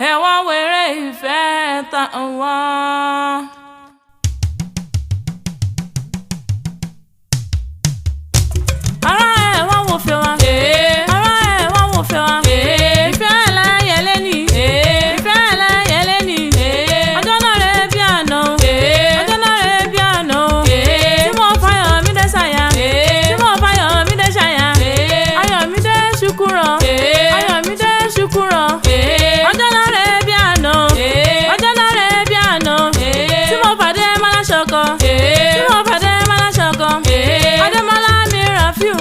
ẹ wá wèrè ìfẹ́ tá wá. Ará ẹ wá wò fẹ́ wá. Ará ẹ wá wò fẹ́ wá. Ìfẹ́ ẹlẹ́yẹlé ni. Ìfẹ́ ẹlẹ́yẹlé ni. Ọjọ́ náà rẹ̀ bí àná. Ọjọ́ náà rẹ̀ bí àná. Tí mo fayọ̀ mi dé ṣàyà. Tí mo fayọ̀ mi dé ṣàyà. Ayọ̀ mi dé ṣùkúrọ̀. Ayọ̀ mi dé ṣùkúrọ̀. Ọjọ́ náà rẹ̀ bí àná. Ọjọ́ náà rẹ̀ bí àná. Tí mo pàdé Mọ́láṣọ̀kọ. Tí mo pàdé Mọ́láṣọ̀kọ. Adémọ́lá mi Rafiu.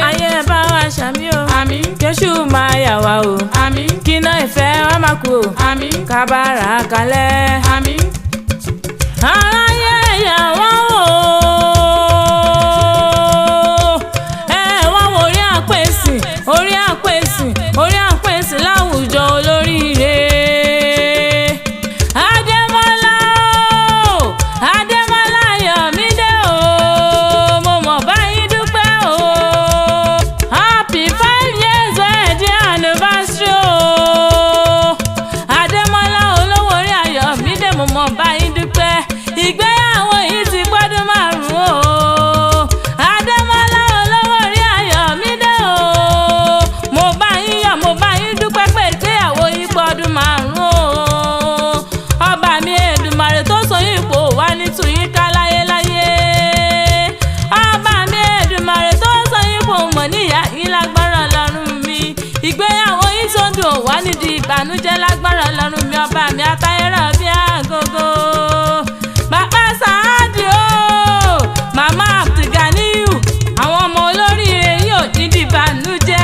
Ayé ẹ bá wa ṣàmì o. Àmín. Kéṣù máa yà wá o. Àmín. Kíná ìfẹ́ wa máa kú o. Àmín. Kábàárà kalẹ̀. Àmín. Aráyé yà wá o. Ẹ wá wo orí àpèsìn, orí àpèsìn, orí àpèsìn láwùjọ olóríire. Adémọ́lá o, Adémọ́lá Ayọ̀mídé o, mo mọ̀ báyìí dúpẹ́ o. Happy 5 years wedding anniversary o. Adémọ́lá olówó orí Ayọ̀mídé, mo mọ̀ báyìí dúpẹ́. Ìgbéyàwó yìí ti pọ́dún 5 o. Adémọ́lá olówó orí Ayọ̀mídé o, mo bá yín yọ̀, mo bá yín dúpẹ́ pé ìgbéyàwó yìí pọ́dún 5 o. Ọba mi Èdùmàrè tó sọ yín ipò wá ní tùyín ká láyéláyé. Ọba mi Èdùmàrè tó sọ yín ipò mọ̀ níyà yín lágbára Ọlọ́run mi. Ìgbéyàwó yìí tó dùn wá nídìí ìbànújẹ́ lágbára Ọlọ́run mi. Ọba mi Atayérọ̀ bí àgógó. Bàbá Sáàdì o, Màmá Abdulganiyu, àwọn ọmọ olóríire yóò ní dìbànújẹ́.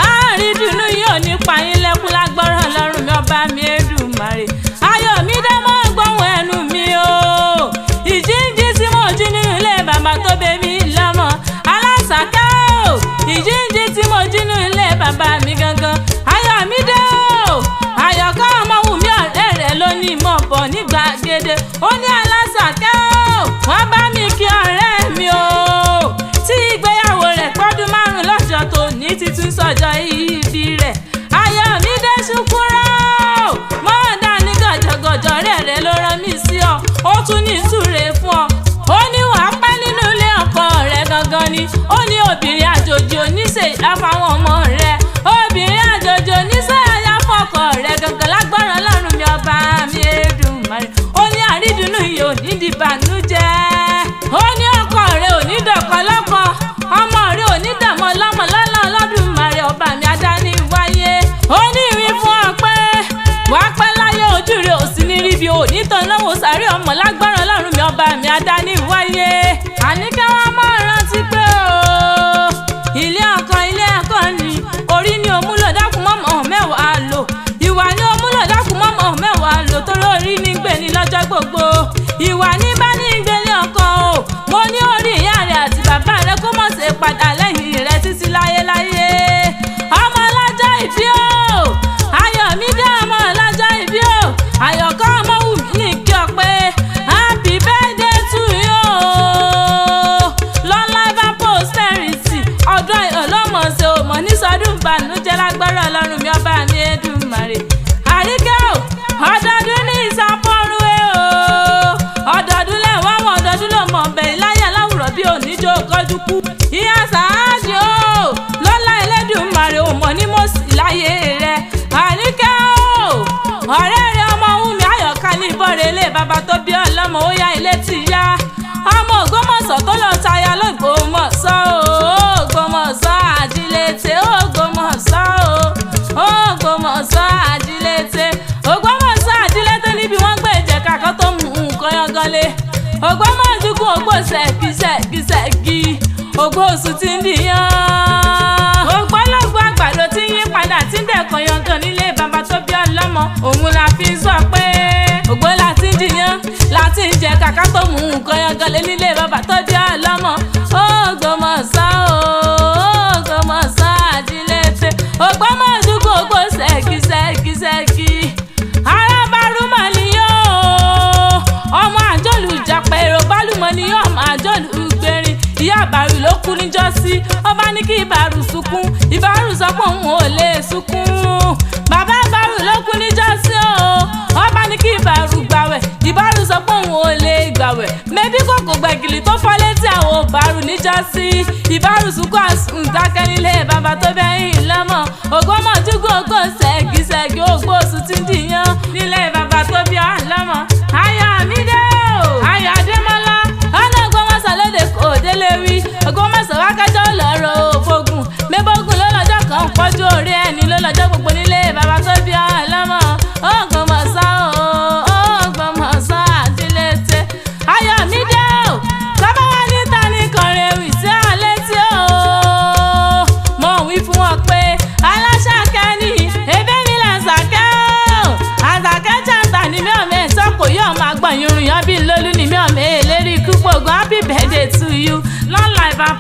Àrídùnnú yóò ní payín lẹ́kún lágbára Ọlọ́run mi. Ọba mi Èdùmàrè. Ayọ̀mídé mọ́ gbóhùn ẹnu mi o. Ìjíǹjí tí mo jí nínú ilé bàbá tó bẹ mí lọ́mọ. Alásàkẹ́ o, ìjíǹjí tí mo jí nínú ilé bàbá mi gangan. Ayọ̀mídé o, Àyọ̀ká Ọmọwùmí ọ̀rẹ́ rẹ̀ ló ní mọ̀ bọ̀ ní gbàgede. Ó ní Alásàkẹ́ o, wọ́n bá mi kí ọ̀rẹ́ mi o. Tí ìgbéyàwó rẹ̀ pọ́dún 5 lọ́jọ́ tó ní títún sọ́jọ́ ìbí rẹ̀. Ayọ̀mídé ṣùkúrọ̀ mọ́ọ̀dá ní gàjọ̀gọ̀jọ̀ rẹ̀ ló rán mi sí ọ. Ó tún ní ìsúre fún ọ. Ó ní wàá pẹ́ nínú ilé ọkọ rẹ̀ gangan ni. Ó ní obìnrin àjòjì oníṣẹ́ àfàwọn ọmọ rẹ̀. Obìnrin àjòjì oníṣẹ́ àyàfọ́kọ rẹ̀ gangan lágbára Ọlọ́run mi. Ọba mi Èdùmàrè. Ó ní àrídùnnú yìí ò ní dìbànújẹ́. Ó ní ọkọ rẹ̀ ò ní dọ̀kọ lọ́kọ. Ọmọ rẹ̀ ò ní dàmọ́ lọ́mọ lọ́lọ́ Olódùmarè. Ọba mi adáni wáyé. Ó ní ìwí fún ọ pé wàá pẹ́ láyé, ojú rẹ̀ ò sí ní ríbi, ò ní tán náwó sáré ọmọ lágbára Ọlọ́run mi. Ọba mi adáni wáyé. Àníkẹ́ wọn máa rántí pé o, ilé ọkọ ni orí ni òmúlò dákun mọ́mọ́ mẹ́wàá lò. Ìwà ni òmúlò dákun mọ́mọ́ mẹ́wàá lò. Torí orí ní gbé ní lọ́jọ́ gbogbo. Ìwà ní bá ní gbélé ọkọ o. Mo ní orí ìyá rẹ̀ àti bàbá rẹ̀ kó mọ̀ ṣe padà lẹ́yìn rẹ̀ títí láyéláyé. Ọmọ ọlọ́jọ́ ìbí o, Ayọ̀mídé ọmọ ọlọ́jọ́ ìbí o. Àyọ̀ká Ọmọwùmí ní kí ọ pé happy birthday to you. Long life and prosperity. Ọdún ayọ̀ lọ́mọ ṣe ò mọ̀ ní sọdún ìbànújẹ́ lágbára Ọlọ́run mi. Ọba mi Èdùmàrè. Àríkẹ́ o, ọdọọdún ní ìsapọ̀rùwé o. Ọdọọdún lẹ́wọ̀n àwọn ọdọọdún ló mọ̀ bẹ̀rẹ̀ láyé láwùrọ̀ bí oníjó kọjú kú. Ìyá Sáàdì o, lọ́lá Elédùmarè ò mọ̀ ní mọ̀sí láyé rẹ̀. Àríkẹ́ o, ọ̀rẹ́ rẹ̀ Ọmọwùmí Àyọ̀ká ní ìbọ̀rẹ̀ ilé bàbá tó bí ọlọ́mọ ó yá ilé ti yá. Ọmọ Ògbómọ̀ṣọ́ tó lọ taya l'Ògbómọ̀ṣọ́ o. Ògbómọ̀ṣọ́ àjílété, Ògbómọ̀ṣọ́ o. Ògbómọ̀ṣọ́ àjílété, Ògbómọ̀ṣọ́ àjílété níbi wọ́n gbé ìjẹ̀ka kan tó mú nǹkan yanganlé. Ògbómọ̀dúnkún ògbó ṣẹ̀kíṣẹ̀kí, ògbó oṣù ti ń dìyàn. Ògbólógbò àgbàdo tí ń yí padà tí ń dẹ̀kan yangan nílé bàbá tó bí ọlọ́mọ. Òun la fi sọ pé ògbó la ti ń dìyàn, láti ń jẹ kàkà tó mú nǹkan yanganlé nílé bàbá tó bí ọlọ́mọ. Ògbómọ̀ṣọ́ o, Ògbómọ̀ṣọ́ àjílété, Ògbómọ̀dúnkún ògbó ṣẹ̀kíṣẹ̀kí. Arábàrúmọ̀ ni yóò ọmọ àjọlù jàpẹ̀rọ bálùmọ̀ ni yóò ọmọ àjọlù gbẹ̀rin. Ìyá àbàrù ló kú níjọ́sí. Ọba ní kí ìbàrù sunkún. Ìbàrù sọ pé òun ò lè sunkún. Bàbá àbàrù ló kú níjọ́sí o ọba ní kí ìbàrù gbàwẹ̀ ìbàrù sọ pé òun ò lè gbàwẹ̀ mẹ́bí kòkò gbẹ̀gìlì tó fọ́ létí àwọn ìbàrù níjọ́sí ìbàrù sunkún àsùndákẹ́ nílé bàbá tó bẹ́yìn lọ́mọ ògbómọ̀júgbò ògbó ṣẹ́gi ògbó oṣù tí ń dìyàn nílé bàbá tó bí ọ lọ́mọ ayọ̀ mi dé o ayọ̀ adémọ́lá ọ̀nà Ògbómọ̀ṣọ́ lóde kò délé wí Ògbómọ̀ṣọ́ wákàjọ́ lọ́rọ̀ òfògùn mẹ́bọ́gùn ló lọ́jọ́ kan pọ́jú orí ẹni ló lọ́jọ́ gbogbo nílé bàbá tó bí ọ lọ́mọ Ògbómọ̀ṣọ́ Ògbómọ̀ṣọ́ àdílété ayọ̀ mi dé o sábà wá níta ní kọrin ewì sí ọ̀lẹ́ tí o mo wí fún wọn pé aláṣàkẹ́ ni ebí mi là ń sàkẹ́ o àṣàkẹ́ jàǹtà ni mi ò mẹ́ sọ́kò yóò máa gbọ̀n yurun yan bí lólú ni mi ò mẹ́ èlérí ikú pògùn happy birthday to you long life and